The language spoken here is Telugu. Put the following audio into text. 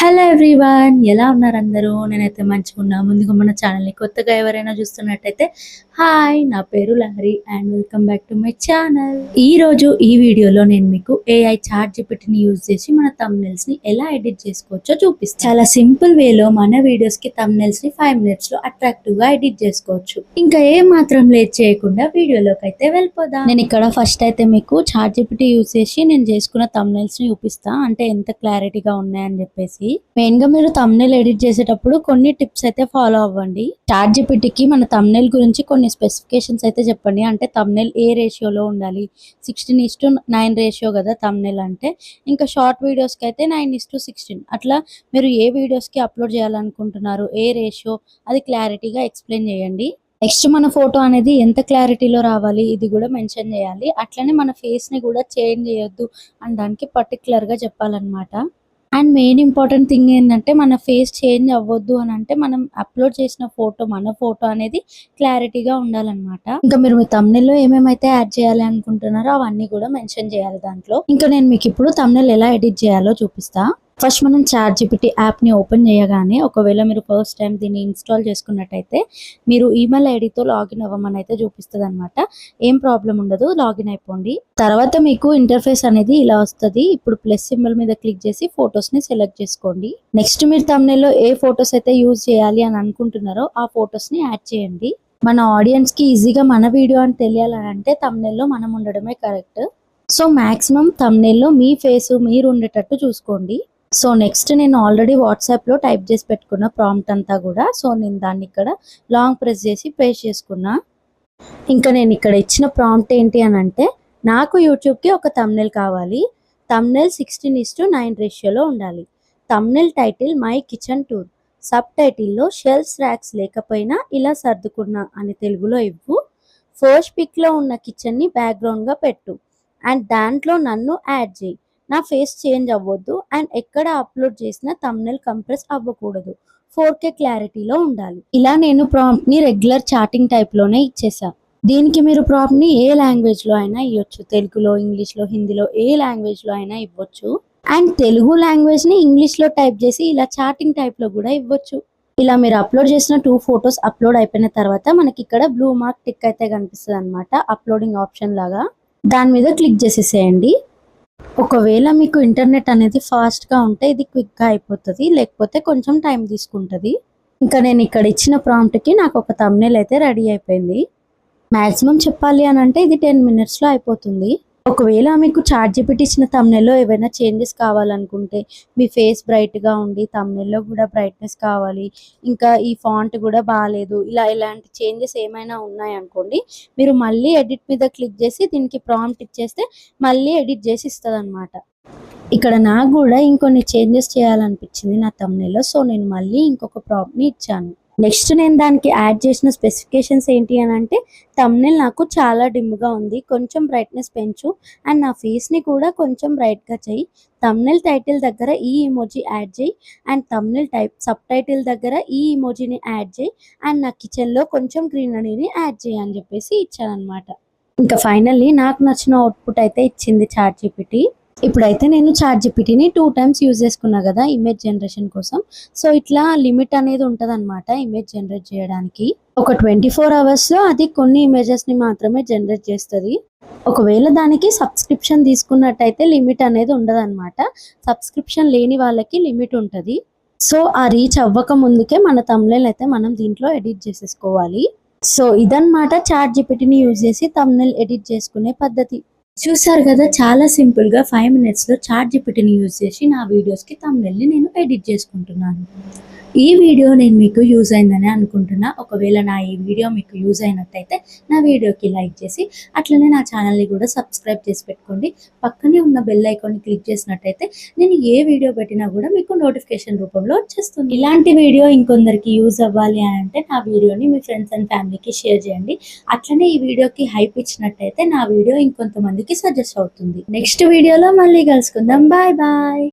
హలో ఎవ్రీవన్, ఎలా ఉన్నారు అందరూ? నేనైతే మంచిగా ఉన్నా. ముందుగా మన ఛానల్ని కొత్తగా ఎవరైనా చూస్తున్నట్టయితే హాయ్, నా పేరు Lahari and welcome back to my channel. ఈరోజు ఈ వీడియోలో నేను మీకు ఏఐ చాట్ జీపీటీని యూజ్ చేసి మన థంబ్నెయిల్స్ని ఎలా ఎడిట్ చేసుకోవచ్చో చూపిస్తాను. చాలా సింపుల్ వేలో మన వీడియోస్కి థంబ్నెయిల్స్ని 5 minutesలో అట్రాక్టివ్గా ఎడిట్ చేసుకోవచ్చు. ఇంకా ఏ మాత్రం లేట్ చేయకుండా వీడియోలోకి అయితే వెళ్ళిపోదాం. నేను ఇక్కడ ఫస్ట్ అయితే మీకు చాట్ జీపీటీ యూజ్ చేసి నేను చేసుకున్న థంబ్నెయిల్స్ని చూపిస్తా, అంటే ఎంత క్లారిటీగా ఉన్నాయని చెప్పేసి. మెయిన్ గా మీరు థంబ్నెయిల్ ఎడిట్ చేసేటప్పుడు కొన్ని టిప్స్ అయితే ఫాలో అవ్వండి. చాట్ జీపీటీకి మన థంబ్నెయిల్ గురించి కొన్ని స్పెసిఫికేషన్స్ అయితే చెప్పండి. అంటే థంబ్నెయిల్ ఏ రేషియోలో ఉండాలి, 16:9 రేషియో కదా థంబ్నెయిల్ అంటే. ఇంకా షార్ట్ వీడియోస్ కి అయితే 9:16. అట్లా మీరు ఏ వీడియోస్ కి అప్లోడ్ చేయాలనుకుంటున్నారు, ఏ రేషియో, అది క్లారిటీగా ఎక్స్ప్లెయిన్ చేయండి. నెక్స్ట్ మన ఫోటో అనేది ఎంత క్లారిటీలో రావాలి ఇది కూడా మెన్షన్ చేయాలి. అట్లనే మన ఫేస్ ని కూడా చేంజ్ చేయొద్దు అని దానికి పర్టికులర్ గా చెప్పాలన్నమాట. అండ్ మెయిన్ ఇంపార్టెంట్ థింగ్ ఏంటంటే మన ఫేస్ చేంజ్ అవ్వద్దు అని అంటే మనం అప్లోడ్ చేసిన ఫోటో, మన ఫోటో అనేది క్లారిటీగా ఉండాలన్నమాట. ఇంకా మీరు మీ థంబ్నెయిల్లో ఏమేమైతే యాడ్ చేయాలి అనుకుంటున్నారో అవన్నీ కూడా మెన్షన్ చేయాలి దాంట్లో. ఇంకా నేను మీకు ఇప్పుడు థంబ్నెయిల్ ఎలా ఎడిట్ చేయాలో చూపిస్తా. ఫస్ట్ మనం చాట్ జీపీటీ యాప్ని ఓపెన్ చేయగానే, ఒకవేళ మీరు ఫస్ట్ టైం దీన్ని ఇన్స్టాల్ చేసుకున్నట్టయితే మీరు ఈమెయిల్ ఐడితో లాగిన్ అవ్వమని అయితే చూపిస్తుంది అనమాట. ఏం ప్రాబ్లం ఉండదు, లాగిన్ అయిపోండి. తర్వాత మీకు ఇంటర్ఫేస్ అనేది ఇలా వస్తుంది. ఇప్పుడు ప్లస్ సింబల్ మీద క్లిక్ చేసి ఫొటోస్ని సెలెక్ట్ చేసుకోండి. నెక్స్ట్ మీరు థంబ్నెయిల్లో ఏ ఫొటోస్ అయితే యూజ్ చేయాలి అని అనుకుంటున్నారో ఆ ఫొటోస్ని యాడ్ చేయండి. మన ఆడియన్స్కి ఈజీగా మన వీడియో అని తెలియాలని అంటే థంబ్నెయిల్లో మనం ఉండడమే కరెక్ట్. సో మ్యాక్సిమం థంబ్నెయిల్లో మీ ఫేస్ మీరు ఉండేటట్టు చూసుకోండి. సో నెక్స్ట్ నేను ఆల్రెడీ వాట్సాప్లో టైప్ చేసి పెట్టుకున్న ప్రాంప్ట్ అంతా కూడా, సో నేను దాన్ని ఇక్కడ లాంగ్ ప్రెస్ చేసి పేస్ట్ చేసుకున్నా. ఇంకా నేను ఇక్కడ ఇచ్చిన ప్రాంప్ట్ ఏంటి అని అంటే, నాకు యూట్యూబ్కి ఒక థంబ్నెయిల్ కావాలి. థంబ్నెయిల్ 16:9 రేషియోలో ఉండాలి. Thumbnail title my kitchen tour. Sub టైటిల్లో షెల్ఫ్స్ ర్యాక్స్ లేకపోయినా ఇలా సర్దుకున్నా అని తెలుగులో ఇవ్వు. ఫస్ట్ పిక్లో ఉన్న కిచెన్ని బ్యాక్గ్రౌండ్గా పెట్టు అండ్ దాంట్లో నన్ను యాడ్ చేయి. నా ఫేస్ చేంజ్ అవ్వద్దు అండ్ ఎక్కడ అప్లోడ్ చేసిన థంబ్నెయిల్ కంప్రెస్ అవ్వకూడదు. 4K క్లారిటీలో ఉండాలి. ఇలా నేను ప్రాంప్ట్ ని రెగ్యులర్ చాటింగ్ టైప్ లోనే ఇచ్చేసా. దీనికి మీరు ప్రాంప్ట్ ని ఏ లాంగ్వేజ్ లో అయినా ఇవ్వచ్చు. తెలుగులో, ఇంగ్లీష్ లో, హిందీలో, ఏ లాంగ్వేజ్ లో అయినా ఇవ్వచ్చు. అండ్ తెలుగు లాంగ్వేజ్ ని ఇంగ్లీష్ లో టైప్ చేసి ఇలా చాటింగ్ టైప్ లో కూడా ఇవ్వచ్చు. ఇలా మీరు అప్లోడ్ చేసిన 2 ఫొటోస్ అప్లోడ్ అయిపోయిన తర్వాత మనకి ఇక్కడ బ్లూ మార్క్ టిక్ అయితే కనిపిస్తుంది అనమాట, అప్లోడింగ్ ఆప్షన్ లాగా. దాని మీద క్లిక్ చేసేసేయండి. ఒకవేళ మీకు ఇంటర్నెట్ అనేది ఫాస్ట్గా ఉంటే ఇది క్విక్గా అయిపోతుంది, లేకపోతే కొంచెం టైం తీసుకుంటుంది. ఇంకా నేను ఇక్కడ ఇచ్చిన ప్రాంప్ట్కి నాకు ఒక థంబ్నెయిల్ అయితే రెడీ అయిపోయింది. మ్యాక్సిమం చెప్పాలి అని అంటే ఇది 10 minutesలో అయిపోతుంది. ఒకవేళ మీకు చాట్ జీపీటీ ఇచ్చిన థంబ్నెయిల్లో ఏవైనా చేంజెస్ కావాలనుకుంటే, మీ ఫేస్ బ్రైట్గా ఉండి థంబ్నెయిల్లో కూడా బ్రైట్నెస్ కావాలి, ఇంకా ఈ ఫాంట్ కూడా బాగాలేదు, ఇలా ఇలాంటి చేంజెస్ ఏమైనా ఉన్నాయనుకోండి, మీరు మళ్ళీ ఎడిట్ మీద క్లిక్ చేసి దీనికి ప్రాంప్ట్ ఇచ్చేస్తే మళ్ళీ ఎడిట్ చేసి ఇస్తుంది అనమాట. ఇక్కడ నాకు కూడా ఇంకొన్ని చేంజెస్ చేయాలనిపించింది నా థంబ్నెయిల్లో, సో నేను మళ్ళీ ఇంకొక ప్రాంప్ట్ని ఇచ్చాను. నెక్స్ట్ నేను దానికి యాడ్ చేసిన స్పెసిఫికేషన్స్ ఏంటి అని అంటే, థంబ్నెయిల్ నాకు చాలా డిమ్గా ఉంది, కొంచెం బ్రైట్నెస్ పెంచు అండ్ నా ఫేస్ని కూడా కొంచెం బ్రైట్గా చేయి. థంబ్నెయిల్ టైటిల్ దగ్గర ఈ ఇమోజీ యాడ్ చేయి అండ్ థంబ్నెయిల్ సబ్ టైటిల్ దగ్గర ఈ ఇమోజీని యాడ్ చేయి అండ్ నా కిచెన్లో కొంచెం గ్రీనరీని యాడ్ చేయి అని చెప్పేసి ఇచ్చాను అనమాట. ఇంకా ఫైనల్లీ నాకు నచ్చిన అవుట్పుట్ అయితే ఇచ్చింది చాట్ జీపీటీ. ఇప్పుడైతే నేను చాట్ జీపీటీని 2 times యూజ్ చేసుకున్నా కదా ఇమేజ్ జనరేషన్ కోసం. సో ఇట్లా లిమిట్ అనేది ఉంటుంది అనమాట ఇమేజ్ జనరేట్ చేయడానికి. ఒక 24 hours అది కొన్ని ఇమేజెస్ని మాత్రమే జనరేట్ చేస్తుంది. ఒకవేళ దానికి సబ్స్క్రిప్షన్ తీసుకున్నట్టయితే లిమిట్ అనేది ఉండదు అనమాట. సబ్స్క్రిప్షన్ లేని వాళ్ళకి లిమిట్ ఉంటుంది. సో ఆ రీచ్ అవ్వక ముందుకే మన థంబ్నెయిల్ అయితే మనం దీంట్లో ఎడిట్ చేసేసుకోవాలి. సో ఇదన్నమాట చాట్ జీపీటీని యూజ్ చేసి థంబ్నెయిల్ ఎడిట్ చేసుకునే పద్ధతి. చూసారు కదా, చాలా సింపుల్గా 5 minutesలో చాట్ జీపీటీని యూజ్ చేసి నా వీడియోస్కి థంబ్నెయిల్ని నేను ఎడిట్ చేసుకుంటున్నాను. ఈ వీడియో నేను మీకు యూజ్ అయిందని అనుకుంటున్నా. ఒకవేళ నా ఈ వీడియో మీకు యూజ్ అయినట్టయితే నా వీడియోకి లైక్ చేసి అట్లనే నా ఛానల్ని కూడా సబ్స్క్రైబ్ చేసి పెట్టుకోండి. పక్కనే ఉన్న బెల్ ఐకాన్ని క్లిక్ చేసినట్టయితే నేను ఏ వీడియో పెట్టినా కూడా మీకు నోటిఫికేషన్ రూపంలో వచ్చేస్తుంది. ఇలాంటి వీడియో ఇంకొందరికి యూజ్ అవ్వాలి అని అంటే నా వీడియోని మీ ఫ్రెండ్స్ అండ్ ఫ్యామిలీకి షేర్ చేయండి. అట్లనే ఈ వీడియోకి హైప్ ఇచ్చినట్టయితే నా వీడియో ఇంకొంతమందికి సజెస్ట్ అవుతుంది. నెక్స్ట్ వీడియోలో మళ్ళీ కలుసుకుందాం. Bye bye.